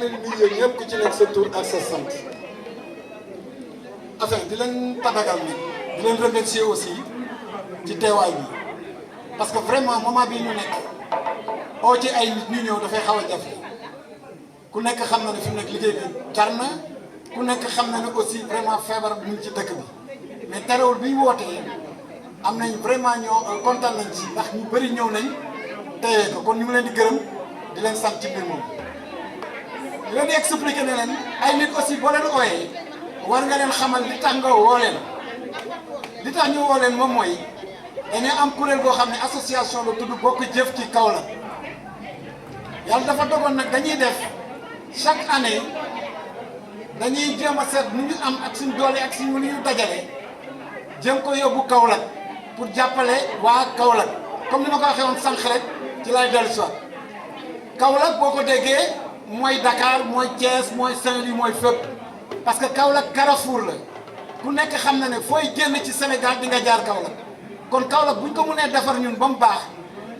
leen di nuyu ñëpp ku ci nekk sa tur ak sa sant enfin di leen tatagal nag di leen remercier aussi ci teewaay bi parce que vraiment moment bii ñu nekk oo ci ay nit ñu ñëw dafay xaw a jafe ku nekk xam na ne fi mu nekk liggéey bi tar na ku nekk xam na ne aussi vraiment feebar bi mu ngi ci dëkk bi mais terewul bi ñu wootee am nañ vraiment ñoo kontaan nañ ci ndax ñu bëri ñëw nañ teyee ko kon ñu ngi leen di gërëm di leen sant ci mbir moom di leen di expliquer ne leen ay nit aussi boo leen ooyee war nga leen xamal li tax nga woo leen li tax ñu woo leen moom mooy dañuy am kuréel goo xam ne association la tudd bokk jëf ci Kaolack yàlla dafa dogoon nag dañuy def chaque année dañuy jéem a seet nu ñu am ak suñ doole ak suñ lu ñu dajale jéem ko yóbbu Kaolack pour jàppale waa Kaolack comme ni ma ko waxee woon sànq rek ci lay dellu si waat Kaolack boo ko déggee mooy Dakar mooy Thiès mooy Saint-Louis mooy fépp parce que Kaolack Carrefour la ku nekk xam na ne fooy génn ci Sénégal di nga jaar Kaolack kon Kaolack buñ ko mënee defar ñun ba mu baax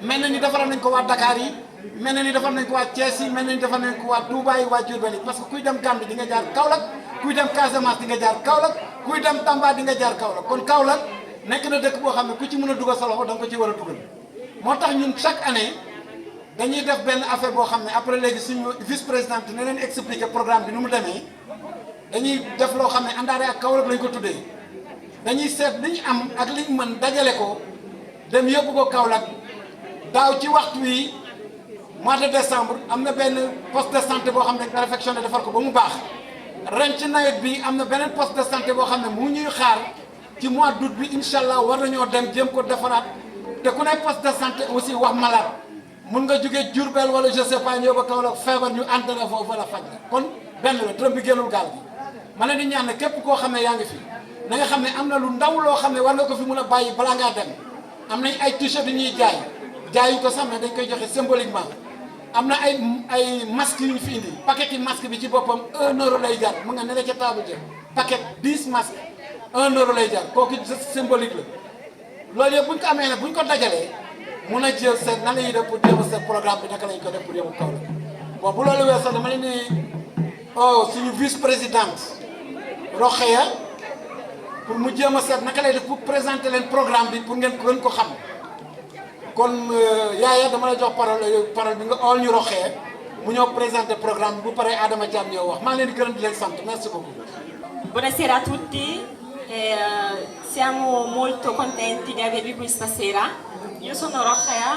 mel na ni defaral nañ ko waa Dakar yi mel na ni defar nañ ko waa Thiès yi mel na ni defar nañ ko waa Touba yi waa Diourbel yi parce que kuy dem Gambie di nga jaar Kaolack kuy dem Casamance di nga jaar Kaolack kuy dem Tamba di nga jaar Kaolack kon Kaolack nekk na dëkk boo xam ne ku ci mën a dugal sa loxo da nga ko ci war a dugal moo tax ñun chaque année dañuy def benn affaire boo xam ne après léegi suñu vice présidente ne leen expliquer programme bi nu mu demee dañuy def loo xam ne àndaare ak Kaolack lañ ko tuddee dañuy seet li ñu am ak li ñu mën dajale ko dem yóbbu ko Kaolack daaw ci waxtu wi mois de décembre am na benn poste de santé boo xam ne dañ réfectionné defar ko ba mu baax ren ci nawet bi am na beneen poste de santé boo xam ne mu ñuy xaar ci mois d'août bi incha allah war nañoo dem jéem ko defaraat te ku nekk poste de santé aussi wax malade mun nga jógee Diourbel wala je sais pas ñëw ba Kaolack feebar ñu entré foofu wala faj la kon benn la trëm bi génnul gaal gi ma leen di ñaan ne képp koo xam ne yaa ngi fi na nga xam ne am na lu ndaw loo xam ne war nga ko fi mun a bàyyi balaa ngaa dem am nañ ay t-shirt yu ñuy jaay jaayu ko sax mais dañ koy joxe symboliquement am na ay masques yu ñu fi indi paquet yi masque bi ci boppam 1 euro lay jar mu nga ne la ca table ja paquet 10 masques 1 euro lay jar kooku symbolique la loolu yëpp bu ñu ko amee nag bu ñu ko dajalee mun a jël seet nan la ñuy def pour jéem a seet programme bi naka lañ ko def pour yóbbu Kaolack bon bu loolu weesoo dama leen ni suñu vice présidente Rokhaya pour mu jéem a seet naka lay def pour présenter leen programme bi pour ngeen gën ko xam kon yaaya dama la jox parole bi nga ool ñu Rokhaya mu ñëw présenter programme bi bu paree Adama Thiam ñëw wax maa ngi leen di gërëm di leen sant merci beaucoup. Buonasera a tutti, siamo molto contenti di avervi qui stasera. Io sono Rokhaya,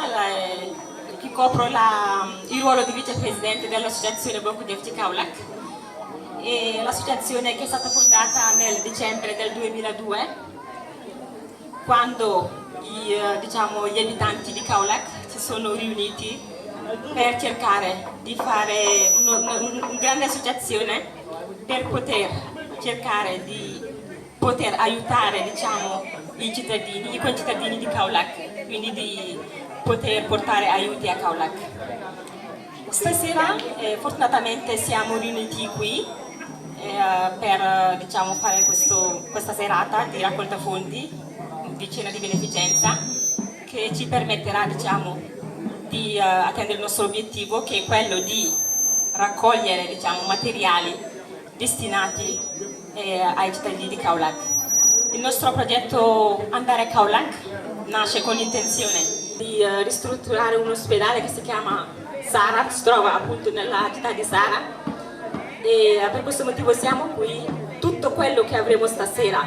che copro il ruolo di vicepresidente dell'associazione Bokk Jëf ci Kaolack, e l'associazione che è stata fondata nel dicembre del 2002 quando gli abitanti di Kaolack si sono riuniti per cercare di fare una grande associazione per poter cercare di poter aiutare i concittadini di Kaolack, quindi di poter portare aiuti a Kaolack. Stasera fortunatamente siamo riuniti qui per fare questa serata di raccolta fondi, di cena di beneficenza, che ci permetterà di attendere il nostro obiettivo, che è quello di raccogliere materiali destinati ai cittadini di Kaolack. Il nostro progetto Andare a Kaolack nasce con l'intenzione di ristrutturare un ospedale che si chiama Sara, si trova appunto nella città di Sara, e per questo motivo siamo qui. Tutto quello che avremo stasera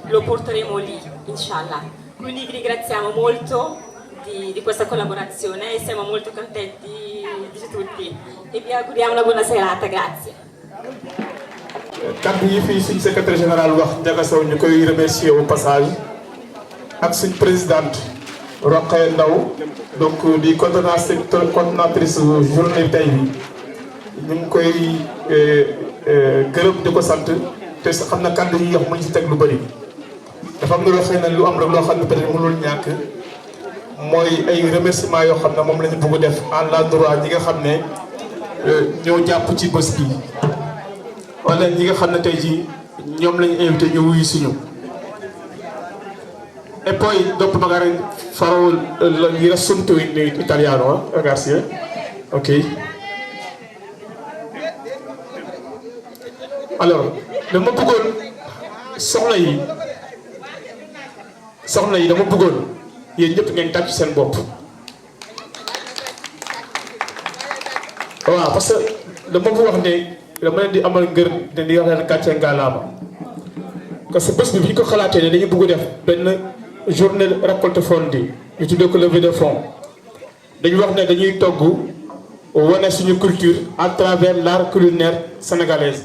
lo porteremo lì, inshallah. Quindi vi ringraziamo molto di questa collaborazione e siamo molto contenti di tutti e vi auguriamo una buona serata, grazie. kaddu yi fii suñ secrétaire général wax Ndiaga Sow ñu koy remercier au passage ak suñ présidente Rokhaya Ndaw donc di coordonnatrice journée tey bi ñu ngi koy gërëm di ko sant te xam na kaddu yi wax mu ñu ci teg lu bëri dafa am loo xëy na lu am rek loo xam ne peut-être mënul ñàkk mooy ay remerciements yoo xam ne moom la ñu bëgg def en l'endroit ñi nga xam ne ñoo jàpp ci bés bi wala ñi nga xam ne tey jii ñoom lañu invité ñu wuyu suñu e poi dopo magari farò il riassunto in italiano, grazie. Ok. alors dama bëggoon soxna yi dama bëggoon yéen ñëpp ngeen tàcc seen bopp waaw parce que dama bëgg wax ne dama leen di amal ngër ne di wax leen gàcce ngalaama parce que bés bi ñu ko xalaatee ne dañu bëgg def benn journée récolte fonds yi ñu tuddee ko levée de fonds dañu wax ne dañuy togg wane suñu culture à travers l'art culinaire sénégalaise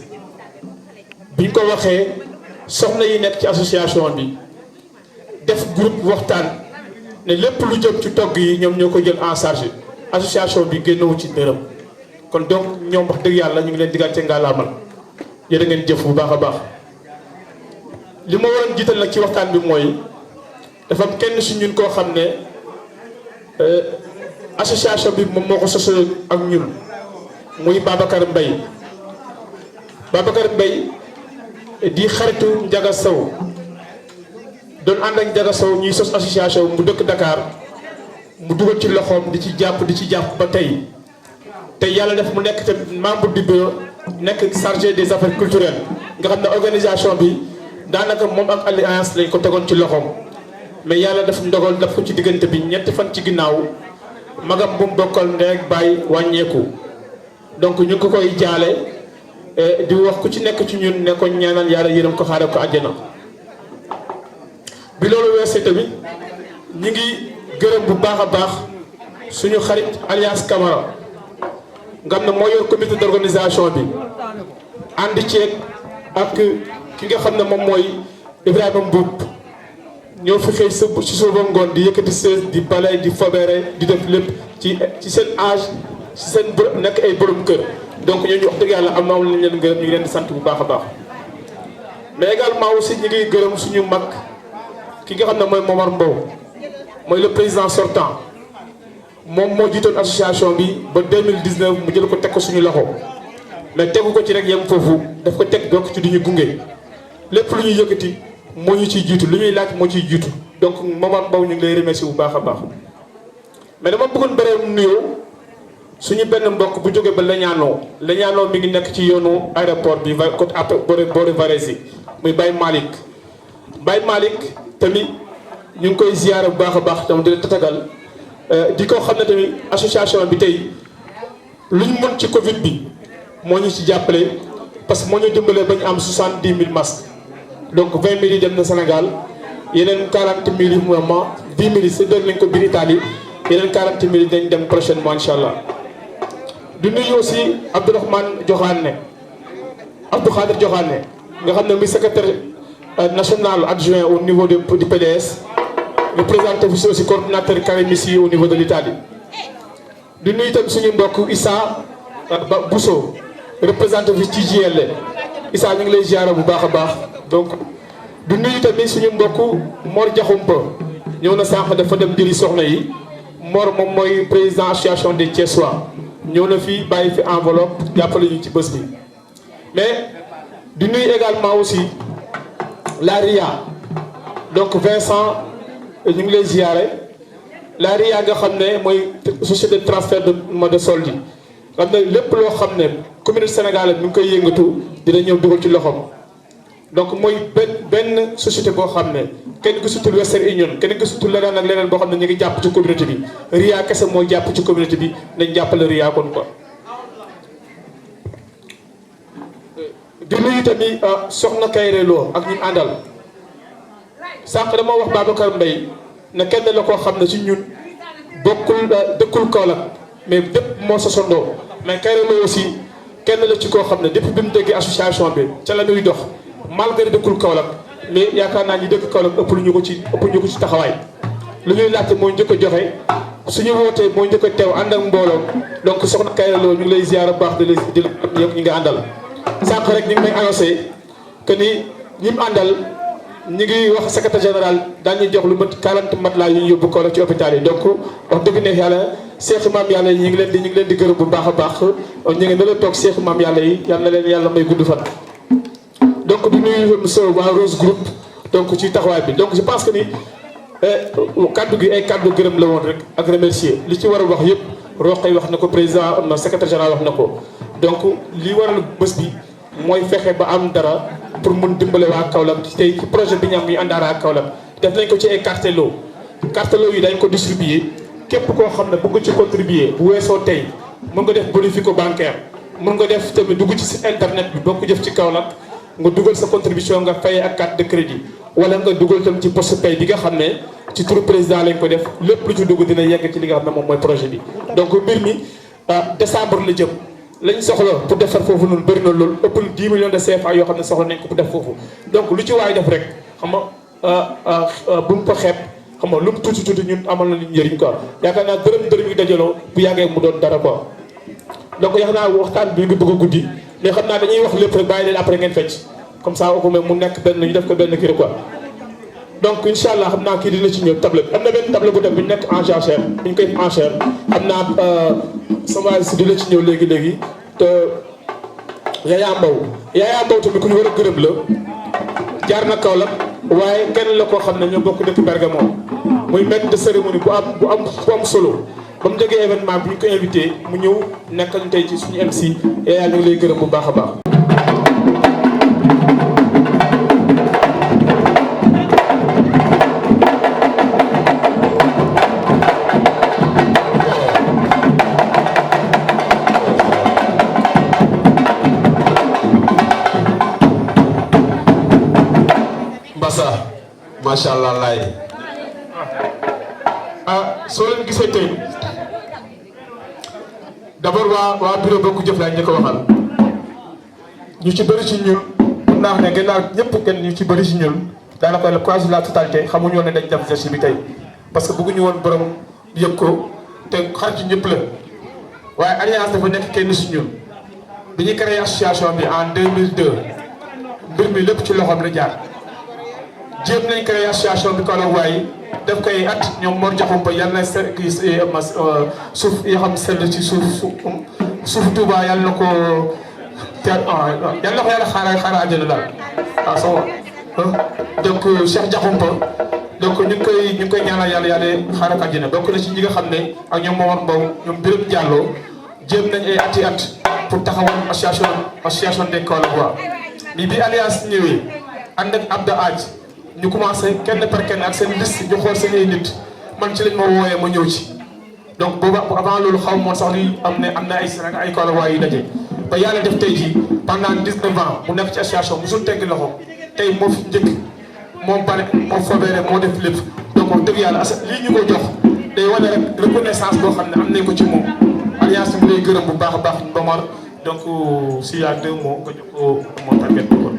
bi ñu ko waxee soxna yi nekk ci association bi def groupe waxtaan ne lépp lu jëm ci togg yi ñoom ñoo ko jël en charge association bi génnewu ci dërëm kon donc ñoom wax dëgg yàlla ñu ngi leen diggante ngaalaamal yéen a ngeen jëf bu baax a baax li ma waroon jiital nag ci waxtaan bi mooy dafa am kenn si ñun koo xam ne association bi moom moo ko sosal ak ñun muy Babacar Mbaye di xaritu Ndiaga Sow doon ànd ak Ndiaga Sow ñuy sos association mu dëkk Dakar mu dugal ci loxoom di ci jàpp ba tey te yàlla def mu nekk te membre du bureau nekk chargé des affaires culturelles nga xam ne organisation bi daanaka moom ak alliance lañ ko tegoon ci loxoom mais yàlla daf ndogal daf ko ci diggante bi ñetti fan ci ginnaaw magam bu mu bokkal ndey ak baay wàññeeku donc ñu ngi ko koy jaale di wax ku ci nekk ci ñun ne ko ñaanal yàlla yërëm ko xaare ko àjjana bi loolu weesee tamit ñi ngi gërëm bu baax a baax suñu xarit Alliance Camara nga xam ne moo yor comité d'organisation bi ànd ceeg ak ki nga xam ne moom mooy Ibrahima Mbuub ñoo fi xëy ci suba ngoon di yëkkati sees di bale di fobere di def lépp ci seen âge ci seen nekk ay borom kër donc ñooñu wax dëgg yàlla am na lañ leen gërëm ñu ngi leen di sant bu baax a baax mais également aussi ñu ngi gërëm suñu mag ki nga xam ne mooy Momar Mbow mooy le président sortant moom moo jiitoon association bi ba 2019 mu jël ko teg ko suñu loxo mais tegu ko ci rek yem foofu daf ko teg donc ci duñu gunge lépp lu ñuy yëkkati moo ñu ciy jiitu lu ñuy laaj moo ciy jiitu donc Momar Mbow ñu ngi lay remercier bu baax a baax mais dama bëggoon bëreem nuyoo suñu benn mbokk bu jógee ba Leñaanoo mi ngi nekk ci yoonu aéroport bi côté après boori Varese muy Baye Malick tamit ñu ngi koy ziyaara bu baax a baax tam di la tatagal di ko xam ne tamit association bi tey lu ñu mën ci Covid bi moo ñu ci jàppale parce que moo ñu dimbalee ba ñu am 70 000 masques donc 20 000 yi dem na Sénégal yeneen 40 000 yi moment 10 000 yi séddale nañ ko biir Italie yeneen 40 000 yi dañ dem prochainement incha allah. di nuyu aussi Abdou Khadir Diokhane nga xam ne muy secrétaire national adjoint au niveau du PDS. représenté fi aussi coordinateur Karimisi au niveau de l'Italie di nuyu itam suñu mbokk Issa Bousso représenté fi ci GL Issa ñu ngi lay ziara bu baax a baax donc di nuyu tamit suñu mbokk Mor Diakhoumpa ñëw na sànq dafa dem jëli soxna yi Mor moom mooy président association des Thiessois ñëw na fii bàyyi fi enveloppe jàppale ñu ci bés bi mais di nuyu également aussi la RIA donc Vincent ñu ngi lay ziare la RIA nga xam ne mooy société de transfert de solde yi xam ne lépp loo xam ne commune Sénégal mi ngi koy yëngatu dina ñëw dugal ci loxoom donc mooy benn société boo xam ne kenn gisutul Western Union kenn gisutul leneen ak leneen boo xam ne ñu ngi jàpp ci communauté bi RIA kese mooy jàpp ci communauté bi nañ jàppale RIA kon quoi. di nuyu tamit soxna Kayre Lo ak ñu àndal. sànq dama wax Babacar Mbaye ne kenn la koo xam ne ci ñun bokkul dëkkul Kaolack mais dépp moo sosandoo mais Kayre Lo aussi kenn la ci koo xam ne depuis bi mu déggee association bi ca la ñuy dox malgré dëkkul Kaolack mais yaakaar naa ñi dëkk Kaolack ëpp ñu ko ci taxawaay lu ñuy laajte mooy njëkk a joxe suñu wootee mooy njëkk a teew ànd ak mbooloo donc soxna Kayre Lo ñu ngi lay ziar bu baax di la yëpp ñi nga àndal sànq rek ñu ngi may annoncé que ni ñi mu àndal ñu ngi wax secrétaire général daañuy jox lu mat 40 matelas yu ñu yóbbu ko la ci hôpital yi donc wax dëgg neex yàlla seexu maam yàlla yi ñu ngi leen di gërëm bu baax a baax ñu ngi ne la toog seexu maam yàlla yi yal na leen yàlla may gudd fan. donc di nuyu monsieur waa Rose Group donc ci taxawaay bi donc je pense que ni kaddu gi ay kaddu gërëm la woon rek ak remercier li ci war a wax yëpp Roqay wax na ko président secrétaire général wax na ko donc li waral bés bi mooy fexe ba am dara pour mun dimbale waa Kaolack tey ci projet bi ñu am ñu àndaara ak Kaolack def nañ ko ci ay cartello yi dañ ko distribuer képp koo xam ne bëgg ci contribuer bu weesoo tey mën nga def bonifico bancaire mën nga def tamit dugg ci site internet bi boo ko jëf ci Kaolack nga dugal sa contribution nga fay ak carte de crédit wala nga dugal tam ci poste pay bi nga xam ne ci turu président lañ ko def lépp lu ci dugg dina yegg ci li nga xam ne moom mooy projet bi. donc mbir mi décembre la jëm lañ soxla pour defar foofu noonu bëri na loolu ëpp na 10 millions de CFA yoo xam ne soxla nañ ko pour def foofu donc lu ci waay def rek xam nga bu mu ko xeeb xam nga lu mu tuuti ñun amal na njëriñ quoi yaakaar naa dërëm yi dajaloo bu yàggee mu doon dara quoi. donc yaakaar naa waxtaan bi ngi bëgg a guddi mais xam naa dañuy wax lépp rek bàyyi leen après ngeen fecc comme ça au moins mu nekk benn ñu def ko benn kii quoi. donc incha allah xam naa kii dina ci ñëw table am na benn table bu dem bu ñu nekk en jachère bu ñu koy en chère xam naa sama si dina ci ñëw léegi te Yaya Mbow tamit ku ñu war a gërëm la jaar na Kaolack waaye kenn la koo xam ne ñoo bokk dëkk Bergamo muy maître de cérémonie bu am solo ba mu jógee événement bi ñu ko invité mu ñëw nekkal tey ci suñu MC Yaya ñu ngi lay gërëm bu baax a baax. macha allah laay soo leen gisee tey d'abord waa bureau bokk jëf laa ñu ko waxal ñu ci bëri ci ñun mun naa wax ne gannaaw ñëpp kenn ñu ci bëri ci ñun daanaka la quasi la totalité xamuñu woon ne dañ def geste bi tey parce que bëgguñu woon borom yëg ko te xar ci ñëpp la waaye alliance dafa nekk kenn ci ñun bi ñu créé association bi en 2002 mbir mi lépp ci loxoom la jaar. jéem nañ créé association bi Kaolack waaye def koy at ñoom Mor Diakhoumpa yàlla na suuf yoo xam sell ci suuf Touba yàlla na ko yàlla na ko yàlla xaaral àjjana daal waaw sama donc Cheikh Diakhoumpa donc ñu ngi koy ñaanal yàlla xaaral àjjana bokk na ci ñi nga xam ne ak ñoom Momar Mbow ñoom Birame Diallo jéem nañ ay ati at pour taxawal association des Kaolack waa bi alliance ñëwee ànd ak Abda Adj ñu commencé kenn par kenn ak seen liste ñu xool seen ay nit man ci lañ ma wooyee ma ñëw ci donc booba avant loolu xaw moon sax li am na ay Sénégal ay Kaolack waa yu daje ba yàlla def tey jii pendant 19 ans mu nekk ci association musul tegg loxo tey moo fi njëkk moo bare moo fobeere moo def lépp donc wax dëgg yàlla lii ñu ko jox day wane rek reconnaissance boo xam ne am nañ ko ci moom alliance bi lay gërëm bu baax a baax Bomar donc s'il y a 2 mots nga jox ko moo tàgget ko.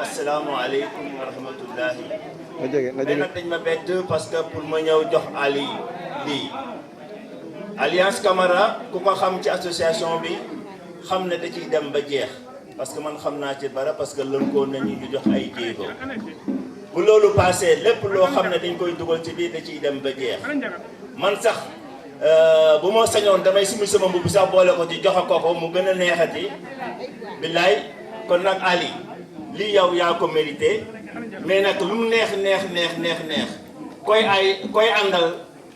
asalaamaaleykum wa rahmatullahi mais nag dañ ma bett parce que pour ma ñëw jox Ali lii Alliance Camara ku ko xam ci association bi xam ne da ciy dem ba jeex parce que man xam naa ci bara parce que lënkoo nañu ñu jox ay jéego bu loolu passé lépp loo xam ne dañ koy dugal ci biir da ciy dem ba jeex man sax bu ma sañoon damay sumi sama mbubb sax boole ko ci joxe ko mu gën a neexati billaay kon nag Ali lii yow yaa ko mérité mais nag lu mu neex koy àndal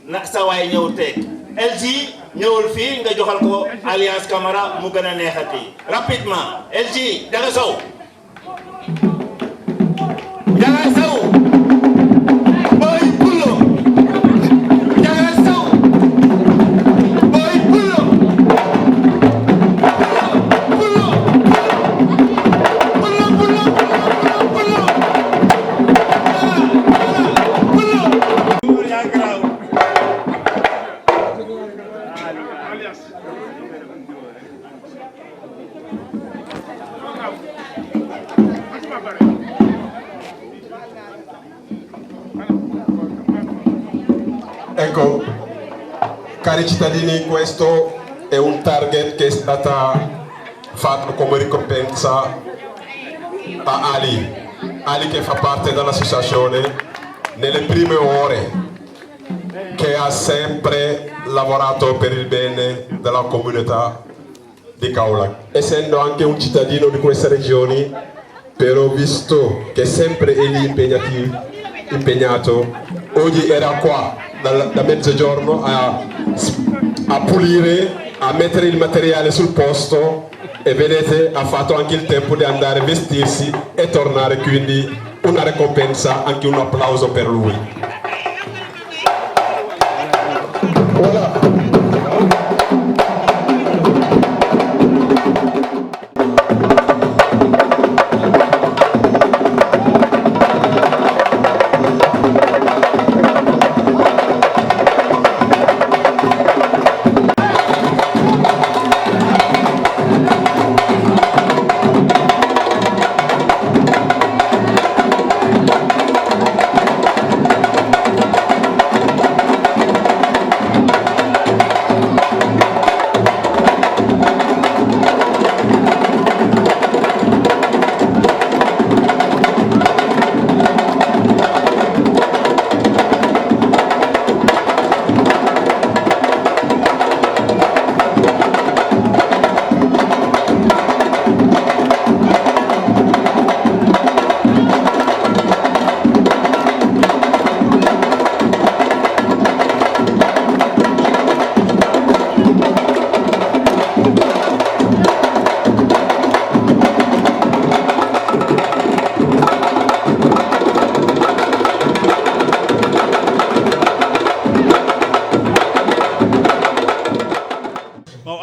na sa waay ñëw teeg LG ñëwul fii nga joxal ko Alliance Camara mu gën a neexati rapidement LG Jaga Sow boy Pulo Jaga Sow boy Pulo Ecco, cari cittadini, questo è un target che è stata fatto come ricompensa a Ali che fa parte dell'associazione nelle prime ore, che ha sempre lavorato per il bene della comunità di Kaolack. Essendo anche un cittadino di queste regioni, però visto che sempre egli impegnato, oggi era qua da mezzogiorno a pulire, a mettere il materiale sul posto e vedete ha fatto anche il tempo di andare a vestirsi e tornare, quindi una ricompensa, anche un applauso per lui. Voilà.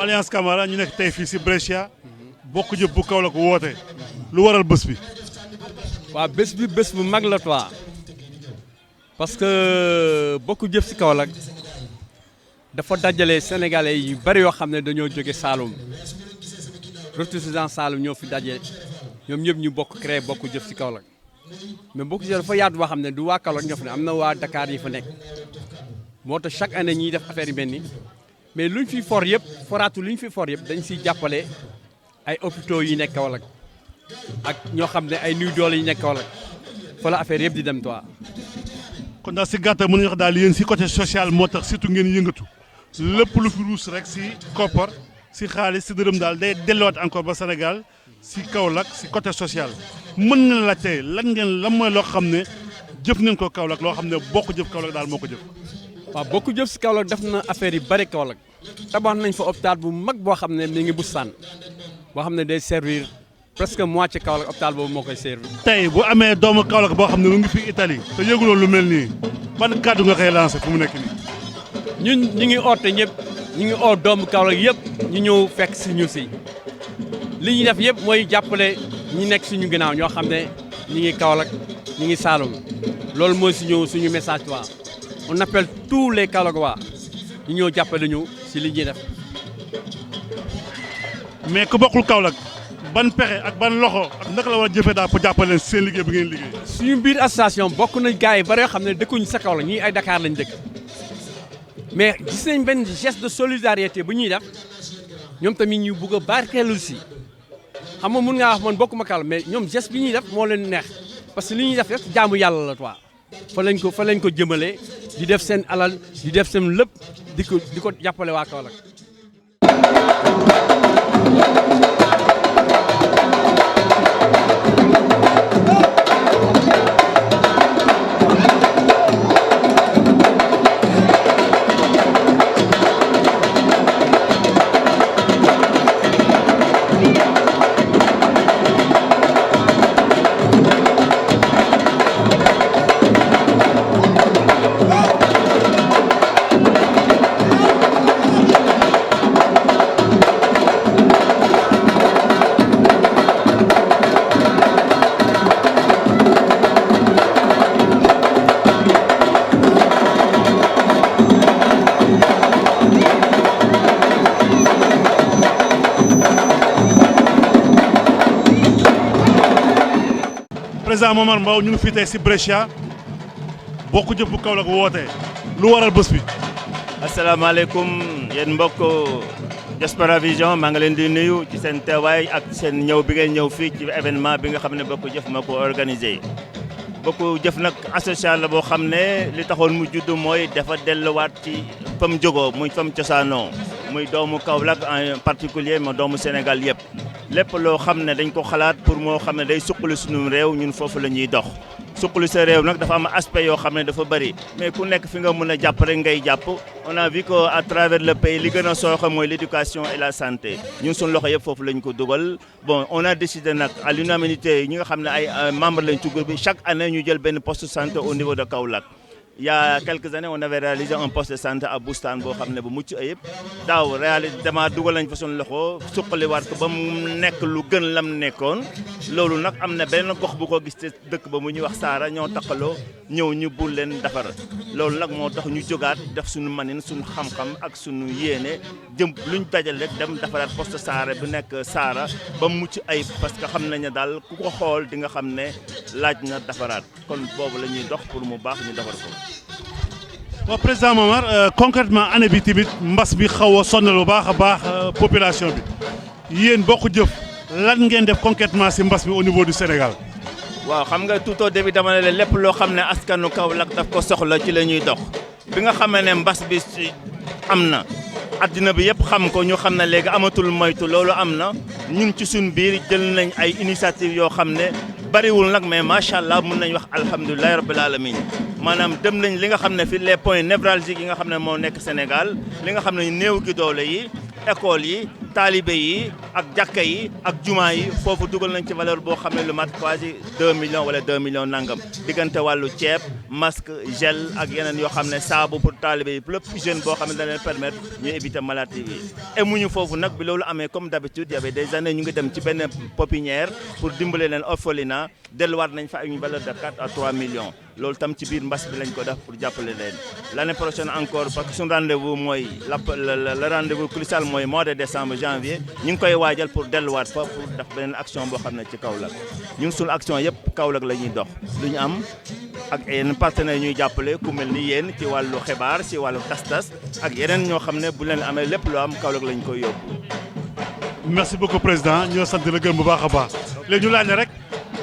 Alliance Camara ñu nekk tey fii si Brescia bokk jëf bu Kaolack woote lu waral bés bi. waaw bés bi bés bu mag la toi parce que bokk jëf si Kaolack dafa dajale sénégalais yu bari yoo xam ne dañoo jóge Saloum ressortissants Saloum ñoo fi daje ñoom ñëpp ñu bokk créé bokk jëf si Kaolack mais bokk jëf dafa yaatu boo xam ne du waa Kaolack ñoo fi ne am na waa Dakar yi fa nekk moo tax chaque année ñiy def affaire yu mel ni mais luñ fi for yëpp foraatu luñ fi for yëpp dañ siy jàppale ay hôpitaux yi nekk Kaolack ak ñoo xam ne ay nuy doole yi nekk Kaolack fa la affaire yëpp di dem toi. kon daal si gàttal mën nañu wax daal yéen si côté social moo tax surtout ngeen yëngatu lépp lu fi ruus rek si koppar si xaalis si dërëm daal day delluwaat encore ba Sénégal si Kaolack si côté social. mën nga la tey lan mooy loo xam ne jëf nañ ko Kaolack loo xam ne bokk jëf Kaolack daal moo ko jëf. waaw bokk jëf si Kaolack def na affaire yu bari Kaolack tabax nañ fa hôpital bu mag boo xam ne mi ngi Boustane boo xam ne day servir presque moitié Kaolack hôpital boobu moo koy servir. tey bu amee doomu Kaolack boo xam ne mu ngi fi Italie te yëguloon lu mel nii ban kàddu nga koy lancé fu mu nekk nii. ñun ñu ngi oote ñëpp ñu ngi oo doomu Kaolack yëpp ñu ñëw fekk si ñu si li ñuy def yëpp mooy jàppale ñi nekk suñu ginnaaw ñoo xam ne ñi ngi Kaolack ñi ngi Saloum loolu mooy suñu message quoi. On appelle tous les Kaolackois ñu ñëw jàppale ñu si li ñuy def. mais ku bokkul Kaolack ban pexe ak ban loxo ak naka la war a jëfee daal pour jàppale leen seen liggéey bi ngeen liggéey. suñu biir association bokk nañ gars yi bari yoo xam ne dëkkuñu sa Kaolack ñii ay Dakar lañ dëkk mais gis nañ benn geste de solidarité bu ñuy def ñoom tamit ñu bugg a barkeelu si xam nga mun ngaa wax man bokkuma Kaolack mais ñoom geste bi ñuy def moo leen neex parce que li ñuy def rek jaamu yàlla la toi. fa lañ ko jëmale di def seen alal di def seen lépp di ko jàppale waa Kaolack. président Momar Mbow ñu ngi fii tey si Brescia bokk jëf bu Kaolack woote lu waral bés bi. asalaamaaleykum yéen mbokk Diaspora Vision maa ngi leen di nuyu ci seen teewaay ak seen ñëw bi ngeen ñëw fii ci événement bi nga xam ne bokk jëf moo ko organisé. bokk jëf nag association la boo xam ne li taxoon mu judd mooy dafa delluwaat ci fam jógoo muy fam cosaanoo muy doomu Kaolack en particulier ma doomu Sénégal yëpp lépp loo xam ne dañ ko xalaat pour moo xam ne day suqali suñu réew ñun foofu la ñuy dox suqali sa réew nag dafa am aspect yoo xam ne dafa bëri mais ku nekk fi nga mën a jàpp rek ngay jàpp on a vu que à travers le pays li gën a sooxe mooy l'éducation et la santé ñun suñu loxo yëpp foofu lañ ko dugal bon on a décidé nag à l'unanimité ñi nga xam ne ay membres lañ ci groupe bi chaque année ñu jël benn poste de santé au niveau de Kaolack. Il y a quelques années, on avait réalisé un poste de santé à Boustan boo xam ne bu mucc ayib daaw réalisé dama dugal nañ fa suñu loxo suqaliwaat ko ba mu nekk lu gën lam nekkoon loolu nag am na benn gox bu ko gis te dëkk ba mu ñuy wax Saara ñoo taqaloo ñëw ñu bul leen defar loolu nag moo tax ñu jógaat def suñu manin suñu xam-xam ak suñu yéene jëm luñ dajal rek dem defaraat poste Saara bu nekk Saara ba mu mucc ayib parce que xam nañ ne daal ku ko xool di nga xam ne laaj na defaraat kon boobu la ñuy dox pour mu baax ñu defar ko. waaw président Momar concrètement année bi tamit mbas bi xaw a sonnal bu baax a baax population bi yéen bokk jëf lan ngeen def concrètement si mbas bi au niveau du Sénégal. waaw xam nga tout au début dama ne lépp loo xam ne askanu Kaolack daf ko soxla ci la ñuy dox bi nga xamee ne mbas bi am na addina bi yëpp xam ko ñu xam ne léegi amatul moytu loolu am na ñun ci suñ biir jël nañ ay initiative yoo xam ne bariwul nag mais macha allah mun nañ wax alhamdulilah rabbil alamin maanaam dem nañ li nga xam ne fi les points névralgiques yi nga xam ne moo nekk Sénégal li nga xam ne néew gi doole yi école yi taalibe yi ak jàkka yi ak jumaa yi foofu dugal nañ ci valeur boo xam ne lu mat quasi 2 millions wala 2 millions nangam diggante wàllu ceeb masque gel ak yeneen yoo xam ne saabu pour taalibe yi lépp hygiène boo xam ne da leen permettre ñu éviter maladie yi et muñu foofu nag bi loolu amee comme d'habitude y avait des années ñu ngi dem ci benn pépinière pour dimbale leen orphelinat delluwaat nañ fa ak une valeur de 4 à 3 millions loolu tam ci biir mbas bi lañ ko def pour jàppale leen l'année prochaine encore parce que suñu rendez-vous mooy le rendez-vous crucial mooy mois de décembre janvier ñu ngi koy waajal pour delluwaat fa pour def beneen action boo xam ne ci Kaolack ñun suñu action yëpp Kaolack la ñuy dox lu ñu am ak yeneen partenaires ñuy jàppale ku mel ni yéen ci wàllu xibaar ci wàllu tas-tas ak yeneen ñoo xam ne bu leen amee lépp loo am Kaolack la ñu koy yóbbu. merci beaucoup président ñoo sant la gërëm bu baax a baax léegi ñu laaj ne rek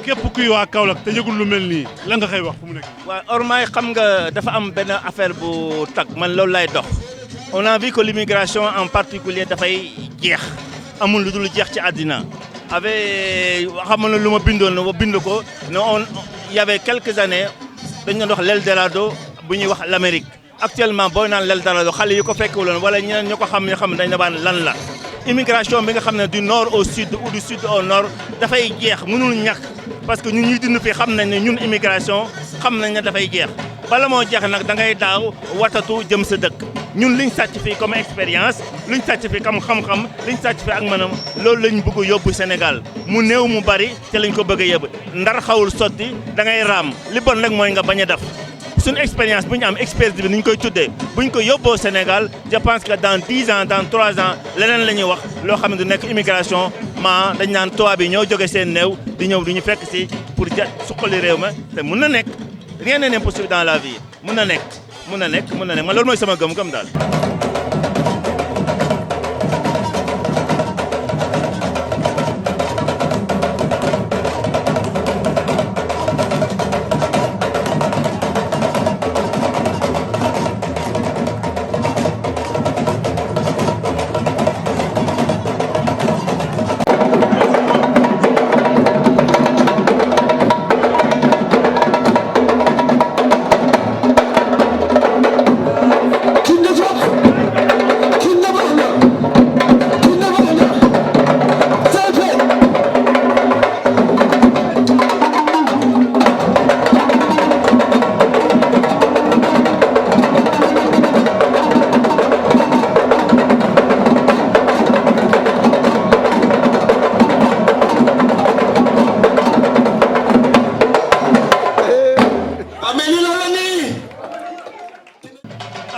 képp kuy waa Kaolack te yëgul lu mel nii lan nga koy wax fu mu nekk. waaw ormay xam nga dafa am benn affaire bu tag man loolu lay dox on a vu que l'immigration en particulier dafay jeex amul lu dul jeex ci àddina avec xam na lu ma bindoon na bind ko ne on y avait quelques années dañu doon wax l'Eldorado bu ñuy wax l'Amérique actuellement booy naan l'Eldorado xale yi ko fekkewuloon wala ñeneen ñu ko xam ne dañ na baan lan la immigration bi nga xam ne du nord au sud ou du sud au nord dafay jeex mënul ñàkk parce que ñun ñuy dund fii xam nañ ne ñun immigration xam nañ ne dafay jeex bala moo jeex nag da ngay daaw watatu jëm sa dëkk ñun liñ sàcc fii comme expérience liñ sàcc fii comme xam-xam liñ sàcc fii ak maanaam loolu lañ bëgg yóbbu Sénégal mu néew mu bari te lañ ko bëgg a yóbbu ndar xawul sotti da ngay raam li bon rek mooy nga bañ a def suñu expérience bu ñu am expertise bi ni ñu koy tuddee bu ñu ko yóbboo Sénégal je pense que dans 10 ans dans 3 ans leneen la ñuy wax loo xam ne du nekk immigration ma dañ naan tubaab yi ñoo jóge seen néew di ñëw du ñu fekk si pour suqali réew ma te mun na nekk rien n'est impossible dans la vie mun na nekk man loolu mooy sama gëm-gëm daal.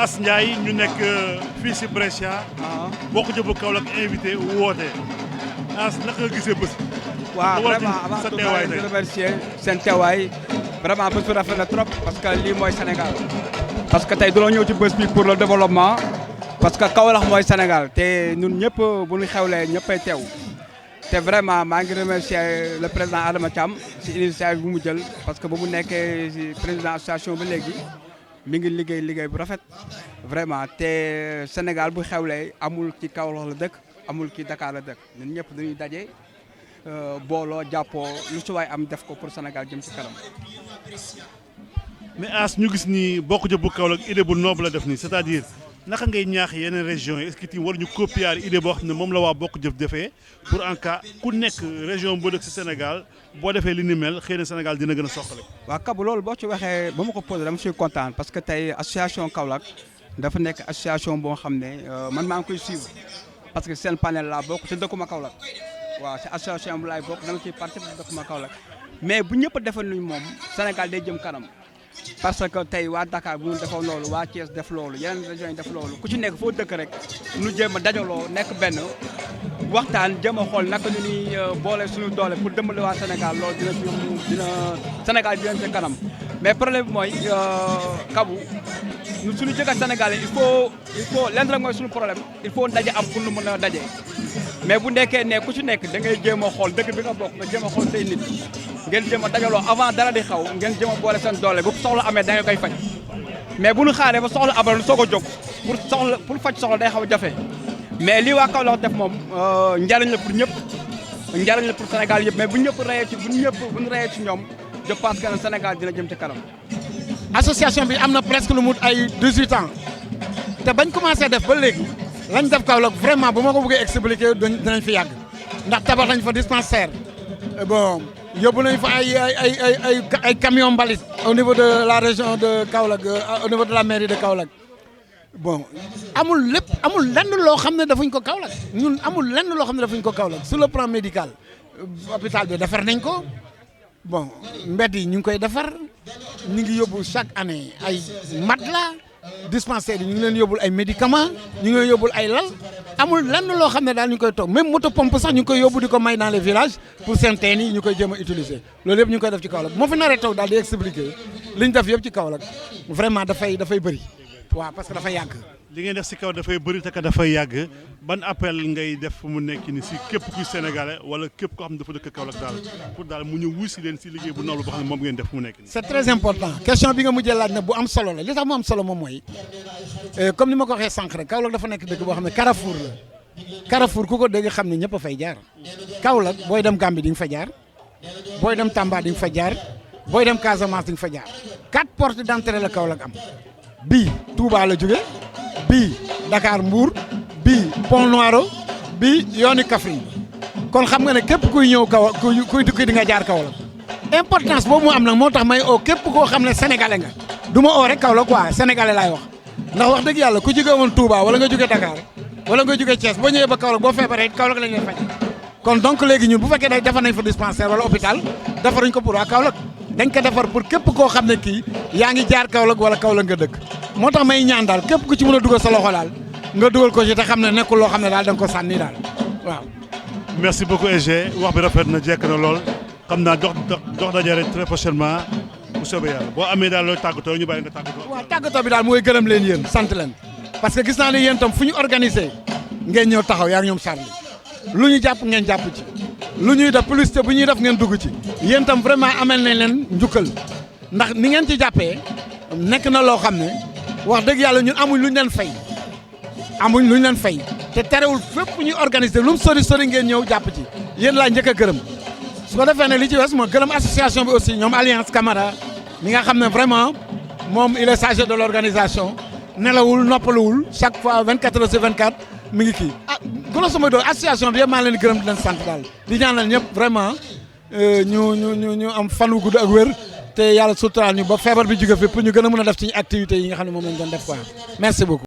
As Ndiaye ñu nekk fii si Brescia. boo ko jëbu Kaolack invité woote As naka nga gisee bés. waaw vraiment avant tout di remercier seen teewaay vraiment bés bi rafet na trop parce que lii mooy Sénégal. parce que tey dañoo ñëw ci bés bi pour le développement parce que Kaolack mooy Sénégal te ñun ñëpp bu ñu xewlee ñëppay teew te vraiment maa ngi remercier le président Adama Thiam si initiative bu mu jël parce que ba mu nekkee si président association ba léegi. mi ngi liggéey bu rafet vraiment te Sénégal bu xewlee amul ci Kaolack la dëkk amul ci Dakar la dëkk ñun ñëpp dañuy daje booloo jàppoo lu ci waay am def ko pour Sénégal jëm ci kanam. mais As ñu gis ni Bokk Jëf bu Kaolack idée bu noble la def nii c'est-à-dire naka ngay ñaax yeneen régions yi est-ce que war ñu copier idée boo xam ne moom la waa Bokk Jëf defee pour en cas ku nekk région boo dëkk ci Sénégal boo defee li ni mel xëy na Sénégal dina gën a soxale. waaw Kabou loolu boo ci waxee ba ma ko posé dama ciy kontaan parce que tey association Kaolack dafa nekk association boo xam ne man maa ngi koy suivre parce que seen panel laa bokk te dëkkuma Kaolack waaw ci association bu laay bokk dama ciy participer te dëkkuma Kaolack mais bu ñëpp defal luñ moom Sénégal day jëm kanam. parce que tey waa Dakar bu ñu defoon loolu waa Thiès def loolu yeneen régions yi def loolu ku ci nekk foo dëkk rek nu jéem a dajaloo nekk benn waxtaan jéem a xool naka ñu ni boole suñu doole pour dimbali waa Sénégal loolu dina Sénégal dina ci kanam mais problème bi mooy Kabou ñun suñu jëkkat Sénégalais il faut lenn rek mooy suñu problème il faut daje am pour nu mën a daje mais bu nekkee ne ku ci nekk da ngay jéem a xool dëkk bi nga bokk nga jéem a xool say nit ngeen jéem a dajaloo avant dara di xaw ngeen jéem a boole seen doole bu soxla amee da nga koy faj mais bu ñu xaaree ba soxla abal nu soog a jóg pour faj soxla day xaw a jafe mais lii waa Kaolack def moom njariñ la pour ñëpp njariñ la pour Sénégal yëpp mais bu ñëpp rayee ci bu ñu rayee ci ñoom je pense que Sénégal dina jëm ci kanam. association bi am na presque lu mut ay 18 ans te bañ commencé def ba léegi lañ def Kaolack vraiment bu ma ko bëggee expliquer dinañ fi yàgg ndax tabax nañ fa dispensaire bon. yóbbu nañu fa ay camion mbalit au niveau de la région de Kaolack au niveau de la mairie de Kaolack bon amul lenn loo xam ne defuñ ko Kaolack ñun amul lenn loo xam ne defuñ ko Kaolack sur le plan médical hôpital bi defar nañ ko bon mbedd yi ñu ngi koy defar ñu ngi yóbbu chaque année ay matelas dispensaire yi ñu ngi leen yóbbul ay médicaments ñu ngi leen yóbbul ay lal amul lenn loo xam ne daal ñu ngi koy toog même moto pompe sax ñu ngi koy yóbbu di ko may dans les villages pour seen teen yi ñu koy jéem a utiliser loolu yëpp ñu ngi koy def ci Kaolack moo fi naree toog daal di expliquer li ñu def yëpp ci Kaolack vraiment dafay bëri waaw parce que dafay yàgg. li ngeen def si kaw dafay bëri te ka dafay yàgg ban appel ngay def fu mu nekk ni si képp kuy sénégalais wala képp koo xam ne dafa dëkk Kaolack daal pour daal mu ñëw wuy si leen si liggéey bu noble boo xam ne moom ngeen def fu mu nekk nii. c'est très important question bi nga mujjee laaj na bu am solo la li tax mu am solo moom mooy comme ni ma ko waxee sànq rek Kaolack dafa nekk dëkk boo xam ne Carrefour la Carrefour ku ko dégg xam ne ñëpp a fay jaar Kaolack booy dem Gambie di nga fa jaar booy dem Tamba di nga fa jaar booy dem Casamance di nga fa jaar 4 portes d'entrée la Kaolack am bii Touba la jóge bii Dakar Mbour bii Pont Noiro bii yooni Kaffrine kon xam nga ne képp kuy ñëw kuy dukki di nga jaar Kaolack importance boobu mu am nag moo tax may oo képp koo xam ne sénégalais nga du ma oo rek Kaolack quoi sénégalais laay wax ndax wax dëgg yàlla ku jóge woon Touba wala nga jóge Dakar wala nga jóge Thiès boo ñëwee ba Kaolack boo feebaree Kaolack lañ lay faj kon donc léegi ñun bu fekkee day defar nañ fa dispensaire wala hôpital defaruñ ko pour waa Kaolack dañ ko defar pour képp koo xam ne kii yaa ngi jaar Kaolack wala Kaolack nga dëkk moo tax may ñaan daal képp ku ci mën a dugal sa loxo daal nga dugal ko ci te xam ne nekkul loo xam ne daal da nga ko sànni daal waaw. merci beaucoup EG wax bi rafet na jekk na lool xam naa dox daje rek très prochainement bu soobee yàlla boo amee daal looy tàggatoo ñu bàyyi nga tàggatoo. waaw tàggatoo bi daal mooy gërëm leen yéen sant leen parce que gis naa ne yéen tam fu ñu organisé ngeen ñëw taxaw yaa ngi ñoom Charles lu ñu jàpp ngeen jàpp ci lu ñuy def publicité bu ñuy def ngeen dugg ci yéen tam vraiment amel nañ leen njukkal ndax ni ngeen ci jàppee nekk na loo xam ne wax dëgg yàlla ñun amuñ lu ñu leen fay amuñ lu ñu leen fay te terewul fépp ñuy organiser lu mu sori ngeen ñëw jàpp ci yéen laa njëkk a gërëm su ko defee ne li ci wees moo gërëm association bi aussi ñoom Alliance Camara mi nga xam ne vraiment moom il est chargé de l'organisation nelawul noppaluwul chaque fois 24 heures sur 24 mi ngi kii grosso modo association bi yëpp maa leen di gërëm di leen sant daal di ñaanal ñëpp vraiment ñu am fan wu gudd ak wér te yàlla suturaal ñu ba feebar bi jóge fi pour ñu gën a mën a def ci activités yi nga xam ne moom lañ doon def quoi merci beaucoup.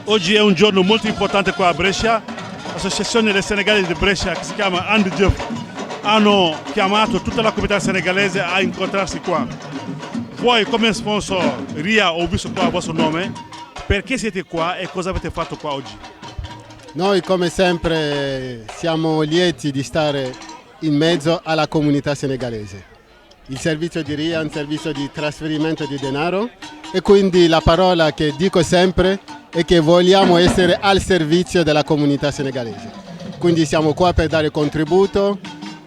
Oggi è un giorno molto importante qua a Brescia, l'associazione dei Senegalesi di Brescia che si chiama And Jëf hanno chiamato tutta la comunità senegalese a incontrarsi qua. Voi come sponsor RIA, ho visto qua il vostro nome, perché siete qua e cosa avete fatto qua oggi? Noi come sempre siamo lieti di stare in mezzo alla comunità senegalese. Il servizio di RIA è un servizio di trasferimento di denaro e quindi la parola che dico sempre è che vogliamo essere al servizio della comunità senegalese. Quindi siamo qua per dare contributo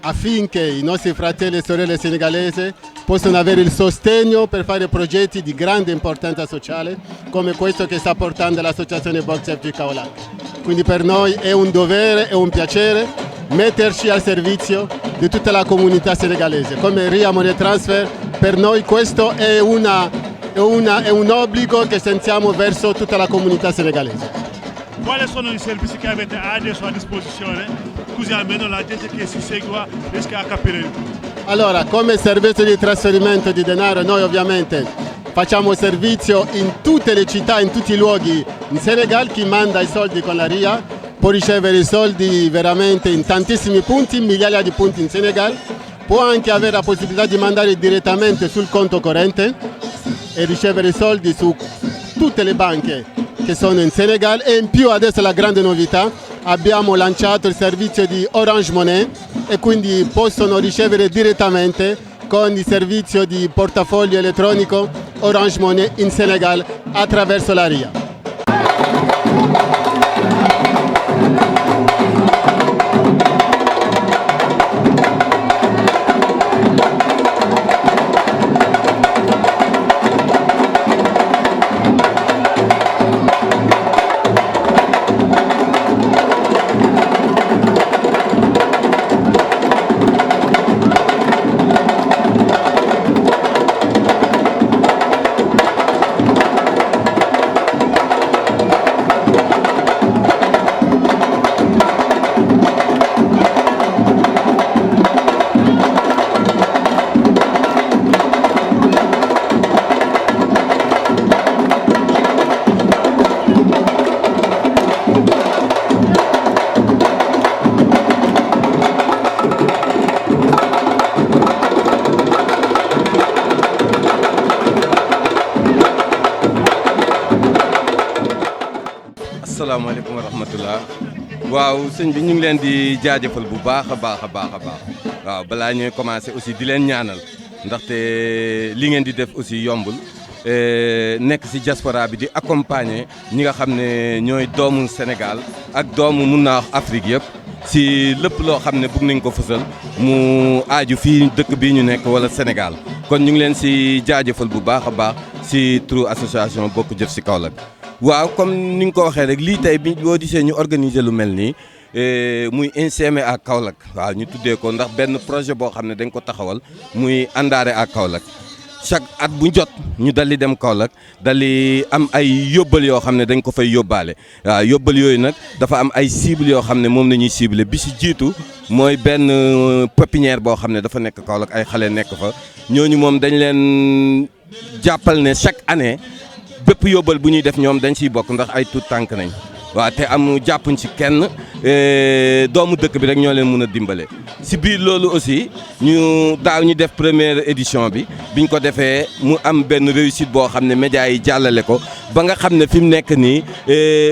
affinché i nostri fratelli e sorelle senegalesi possano avere il sostegno per fare progetti di grande importanza sociale come questo che sta portando l'associazione Box FG Kaolack. Quindi per noi è un dovere e un piacere metterci al servizio di tutta la comunità senegalese. Come RIA Money Transfer, per noi questo è un obbligo che sentiamo verso tutta la comunità senegalese. Quali sono i servizi che avete adesso a disposizione? Così almeno la gente che si segue riesca a capire. Allora, come servizio di trasferimento di denaro, noi ovviamente facciamo servizio in tutte le città, in tutti i luoghi in Senegal. Chi manda i soldi con la RIA può ricevere i soldi veramente in tantissimi punti, migliaia di punti in Senegal. Può anche avere la possibilità di mandare direttamente sul conto corrente e ricevere i soldi su tutte le banche che sono in Senegal. E in più adesso la grande novità, abbiamo lanciato il servizio di Orange Money e quindi possono ricevere direttamente con il servizio di portafoglio elettronico Orange Money in Senegal attraverso la RIA. asalaamaaleykum wa rahmatullah waaw sëñ bi ñu ngi leen di jaajëfal bu baax a baax waaw balaa ñuy commencé aussi di leen ñaanal ndaxte li ngeen di def aussi yombul nekk ci diaspora bi di accompagner ñi nga xam ne ñooy doomu Sénégal ak doomu mun naa wax Afrique yëpp ci lépp loo xam ne bëgg nañ ko fësal mu aaju fii dëkk bii ñu nekk wala Sénégal kon ñu ngi leen ci jaajëfal bu baax a baax ci turu association Bokk Jëf ci Kaolack. waaw comme ni nga ko waxee rek lii tey bi boo gisee ñu organiser lu mel nii muy INCME à Kaolack waaw ñu tuddee ko ndax benn projet boo xam ne dañ ko taxawal muy àndaare à Kaolack chaque at bu jot ñu dal di dem Kaolack dal di am ay yóbbal yoo xam ne dañ ko fay yóbbaale waaw yóbbal yooyu nag dafa am ay cibles yoo xam ne moom la ñuy ciblé bi si jiitu mooy benn pépinière boo xam ne dafa nekk Kaolack ay xale nekk fa ñooñu moom dañ leen jàppal ne chaque année. bépp yóbbal bu ñuy def ñoom dañ ciy bokk ndax ay tuut tànk nañ waaw te am jàppuñ ci kenn doomu dëkk bi rek ñoo leen mën a dimbale si biir loolu aussi ñu daaw ñu def première édition bi biñ ko defee mu am benn réussite boo xam ne médias yi jàllale ko ba nga xam ne fi mu nekk nii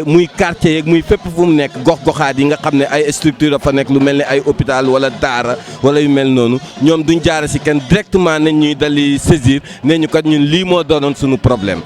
muy quartier yeeg muy fépp fu mu nekk gox-goxaat yi nga xam ne ay structure dafa nekk lu mel ni ay hôpital wala daara wala yu mel noonu ñoom duñ jaare si kenn directement nañ ñuy dali saisir ne ñu kat ñun lii moo doonoon suñu problème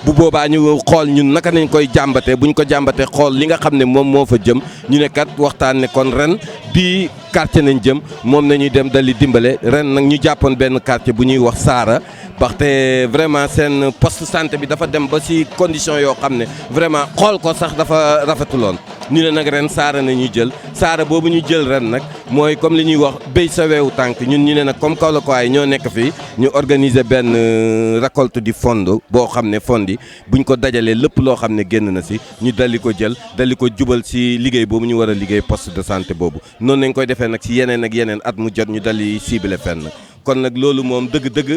bu boobaa ñu xool ñun naka nañ koy jàmbatee buñ ko jàmbatee xool li nga xam ne moom moo fa jëm ñu ne kat waxtaan ne kon ren bii quartier nañ jëm moom nañuy dem dali dimbale ren nag ñu jàppoon benn quartier bu ñuy wax Saara baxte vraiment seen poste santé bi dafa dem ba ci condition yoo xam ne vraiment xool ko sax dafa rafetuloon ñu ne nag ren Saara na ñuy jël Saara boobu ñu jël ren nag mooy comme li ñuy wax béy sa weewu tànk ñun ñu ne nag comme Kaolack waay ñoo nekk fii ñu organiser benn récolte du fond boo xam ne fond yi buñ ko dajalee lépp loo xam ne génn na ci ñu dali ko jël dali ko jubal ci liggéey boobu ñu war a liggéey poste de santé boobu noonu nañ koy defee nag ci yeneen ak yeneen at mu jot ñu dali ciblé fenn kon nag loolu moom dëgg-dëgg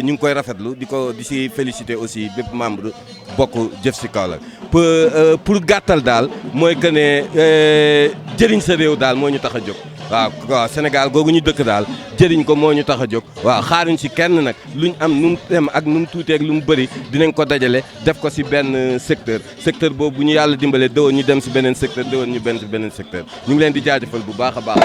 ñu ngi koy rafetlu di ci féliciter aussi bépp membre Bokk Jëf ci Kaolack pour gàttal daal mooy que ne jëriñ sa réew daal moo ñu tax a jóg waaw Sénégal googu ñu dëkk daal jëriñ ko moo ñu tax a jóg waaw xaaruñ si kenn nag luñ am nu mu dem ak nu mu tuutee ak lu mu bëri dinañ ko dajale def ko si benn secteur boobu bu ñu yàlla dimbalee déwoon ñu dem si beneen secteur déwoon ñu benn si beneen secteur ñu ngi leen di jaajëfal bu baax a baax.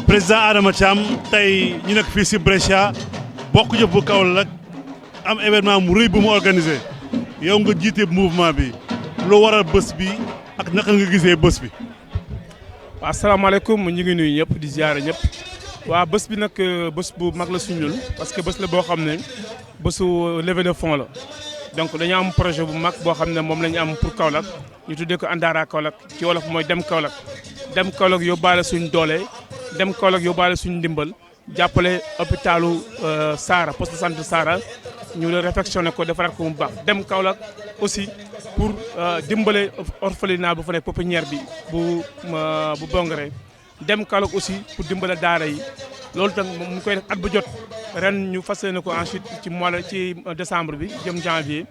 président Adama Thiam tey ñu nekk fii si Brescia bokk jëf bu Kaolack am événement mu rëy bu mu organisé yow nga jiite mouvement bi lu waral bés bi ak naka nga gisee bés bi. waaw asalaamaaleykum ñu ngi nuyu ñëpp di ziare ñëpp waaw bés bi nag bés bu mag la suñu ñun parce que bés la boo xam ne bésu levée de fonds la donc dañu am projet bu mag boo xam ne moom la ñu am pour Kaolack ñu tuddee ko Andara Kaolack ci wolof mooy dem Kaolack yóbbaale suñu doole. dem Kaolack yóbbaale suñu ndimbal jàppale hôpitalu Saara poste de santé Saara ñu réfectionné ko defaraat ko mu baax dem Kaolack aussi pour dimbale orphelinat bu fa nekk pépinière bi bu Bongre dem Kaolack aussi pour dimbale daara yi loolu tam mu koy def at bu jot ren ñu fas yéene ko ensuite ci décembre bi jëm janvier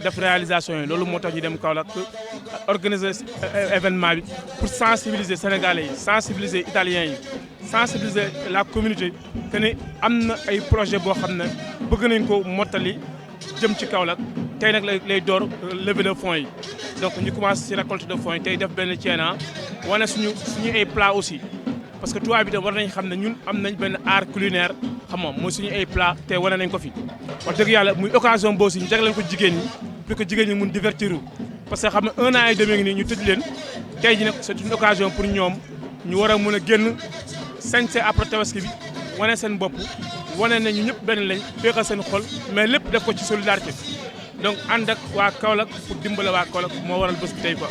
def réalisation yi loolu moo tax ñu dem Kaolack organiser événement bi pour sensibiliser sénégalais yi sensibiliser italiens yi sensibiliser la communauté que ne am na ay projet boo xam ne bëgg nañ ko mottali jëm ci Kaolack tey nag lay door levée de fonds yi donc ñu commencé ci récolte de fonds yi tey def benn ceena wane suñu ay plat aussi parce que tubaab bi tam war nañ xam ne ñun am nañ benn art culinaire xam nga mooy suñu ay plat te wane nañ ko fi wax dëgg yàlla muy occasion boo si ñu jagleel ko jigéen ñi pour que jigéen ñi mun divertir parce que xam ne 1 an et demi ngi nii ñu tëj leen tey ji nag c'est une occasion pour ñoom ñu war a mën a génn sañse après tabaski bi wane seen bopp wane ne ñu ñëpp benn lañ féexal seen xol mais lépp def ko ci solidarité donc ànd ak waa Kaolack pour dimbale waa Kaolack moo waral bés bi tey quoi.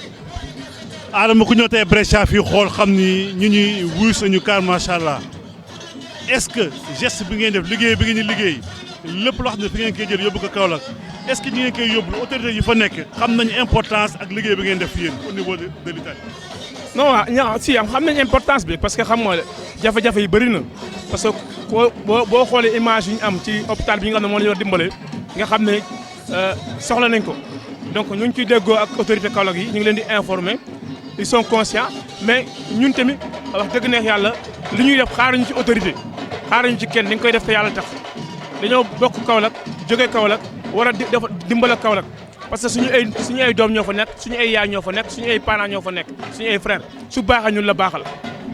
Adama ku ñëw tey Brescia fii xool xam ni ñu ñuy wuy sañu kaar macha allah est-ce que geste bi ngeen def liggéey bi ngeen di liggéey lépp loo xam ne fi ngeen koy jël yóbbu ko Kaolack est-ce que ñi ngeen koy yóbbu autorités yi fa nekk xam nañu importance ak liggéey bi ngeen def yéen au niveau de l'Italie. non si am xam nañ importance bi parce que xam nga jafe-jafe yi bëri na parce que boo xoolee image yi ñu am ci hôpital bi nga xam ne moo la ñu war dimbale nga xam ne soxla nañ ko donc ñu ngi ciy déggoo ak autorité Kaolack yi ñu ngi leen di informer ils sont conscients mais ñun tamit wax dëgg neex yàlla li ñuy def xaaruñu ci autorité xaaruñu ci kenn dañ koy def te yàlla tax dañoo bokk Kaolack jógee Kaolack war a dimbale Kaolack parce que suñu ay doom ñoo fa nekk suñu ay yaay ñoo fa nekk suñu ay parents ñoo fa nekk suñu ay frères su baaxee ñun la baaxal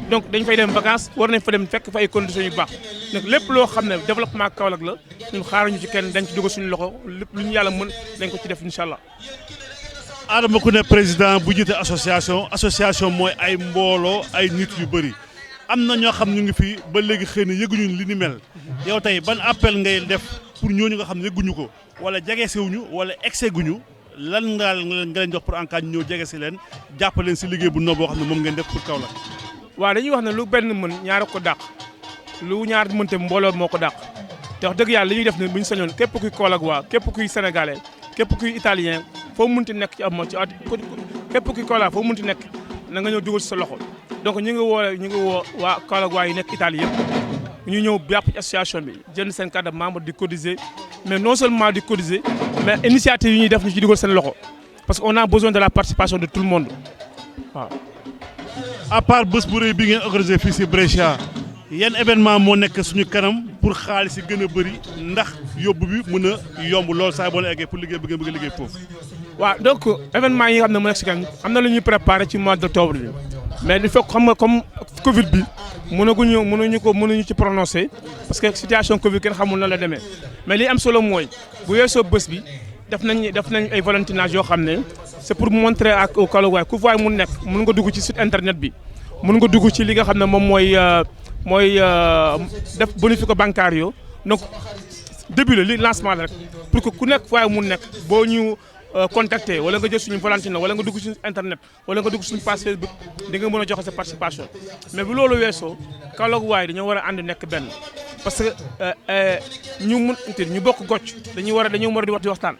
donc dañ fay dem vacances war nañ fa dem fekk fa ay conditions yu baax donc lépp loo xam ne développement Kaolack la ñun xaaruñu ci kenn dañ ci dugal suñu loxo lépp lu ñu yàlla mën dañ ko ci def incha allah. Adama ku ne président bu jiite association mooy ay mbooloo ay nit yu bëri am na ñoo xam ñu ngi fi ba léegi xëy na yëguñu li ni mel yow tey ban appel ngay def pour ñooñu nga xam ne yëguñu ko wala jegesewuñu wala excès guñu lan nga leen jox pour en cas ñu ñëw jege si leen jàppale leen si liggéey bu no boo xam ne moom ngeen def pour Kaolack. waaw dañuy wax ne lu benn mën ñaar ko dàq lu ñaar mënte mbooloo moo ko dàq te wax dëgg yàlla li ñuy def ne bu ñu sañoon képp kuy Kaolack waa képp kuy sénégalais képp kuy italien foo munti nekk ci am ci képp kuy Kaolack foo munti nekk na nga ñëw dugal ci sa loxo donc ñu ngi woo waa Kaolack waa yi nekk Italie yëpp ñu ñëw jàpp ci association bi jënd seen carte de membre di cotiser mais non seulement di cotiser mais initiative yi ñuy def ñu ci dugal seen loxo parce que on a besoin de la participation de tout le monde waaw. à part bés bu rëy bi ngeen organisé fii si Brescia yan événement moo nekk suñu kanam pour xaalis yi gën a bëri ndax yóbbu bi mën a yomb lool saa boo la eggee pour liggéey bi ngeen bëgg a liggéey foofu. waaw donc événement yi nga xam ne moo nekk si kanam am na lu ñuy préparé ci mois d'octobre bi mais il faut xam nga comme Covid bi mënuñu ci prononcer parce que situation Covid kenn xamul na la demee mais li am solo mooy bu weesoo bés bi def nañ ay volontinage yoo xam ne c'est pour montrer au Kaolack waay ku waay mun nekk mun nga dugg ci site internet bi mun nga dugg ci li nga xam ne moom mooy def bonifico bancario donc début la li lancement la rek pour que ku nekk waaye mun nekk boo ñu contacter wala nga jël suñu volonté wala nga dugg suñu internet wala nga dugg suñu page Facebook di nga mën a joxe sa participation mais bu loolu weesoo Kaolack waay dañoo war a ànd nekk benn parce que ñu bokk gocc dañoo war a di waxtaan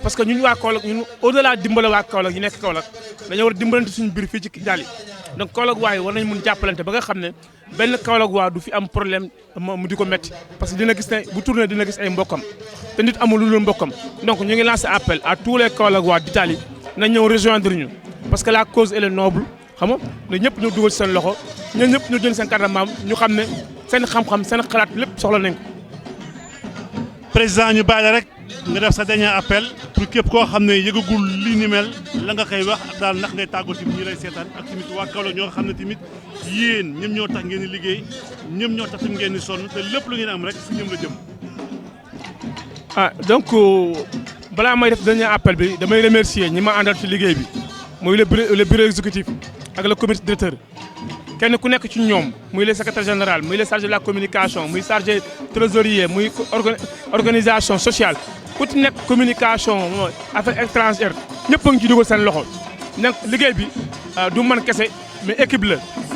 parce que ñun waa Kaolack ñun au delà dimbale waa Kaolack ñu nekk Kaolack dañoo war a dimbalante suñu biir fii ci Dali donc Kaolack waay war nañ mun jàppalante ba nga xam ne benn Kaolack waa du fi am problème mu di ko métti parce que dina gis ne bu tourné dina gis ay mbokkam te nit amul lu dul mbokkam donc ñu ngi lancé appel à tous les Kaolack waa d'Italie na ñëw rejoindre ñu parce que la cause elle est noble xam nga ne ñëpp ñu dugal seen loxo ñun ñëpp ñu jël seen carte de membre ñu xam ne seen xam-xam seen xalaat lépp soxla nañ ko. président ñu bàyyi la rek nga def sa dernier appel pour képp koo xam ne yëgagul li ni mel la nga koy wax daal ndax ngay tàggoo tamit ñi lay seetaan ak tamit waa Kaolack ñoo xam ne tamit yéen ñoom ñoo tax ngeen di liggéey ñoom ñoo tax tamit ngeen di sonn te lépp lu ngeen am rek si ñoom la jëm. donc balaa may def dernier appel bi damay remercier ñi ma àndal ci liggéey bi muy le bureau exécutif ak le comité directeur kenn ku nekk ci ñoom muy le secrétaire général muy le chargé de la communication muy chargé trésorier muy organisation sociale ku ci nekk communication affaires étrangères ñëpp a ngi ci dugal seen loxo nag liggéey bi du man kese mais équipe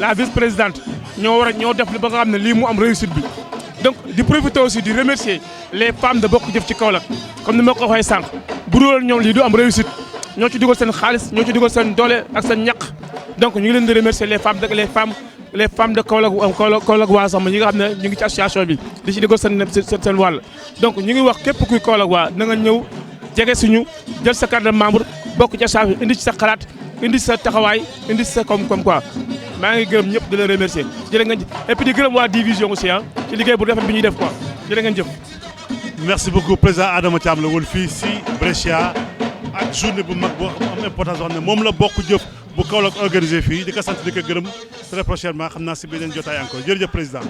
la vice présidente ñoo def li ba nga xam ne lii mu am réussite bi donc di profiter aussi di remercier les femmes de Bokk Jëf ci Kaolack comme ni ma ko waxee sànq bu dul ñoom lii du am réussite ñoo ci dugal seen xaalis ñoo ci dugal seen doole ak seen ñaq donc ñu ngi leen di remercier les femmes de Kaolack waa sax ñi nga xam ne ñu ngi ci association bi di ci dugal seen wàll donc ñu ngi wax képp kuy Kaolack waa na nga ñëw jege suñu jël sa carte de membre bokk ci association indi ci sa xalaat indi sa taxawaay indi sa comme quoi maa ngi gërëm ñëpp di leen remercier jërë ngeen et puis di gërëm waa division aussi ci liggéey bu rafet bi ñuy def quoi jërë ngeen jëf. merci beaucoup président Adama Thiam la woon fii si Brescia ak journée bu mag boo am importance boo xam ne moom la Bokk Jëf bu Kaolack organisé fii di ko sant di ko gërëm très prochainement xam naa si beneen jotaay encore jërëjëf président.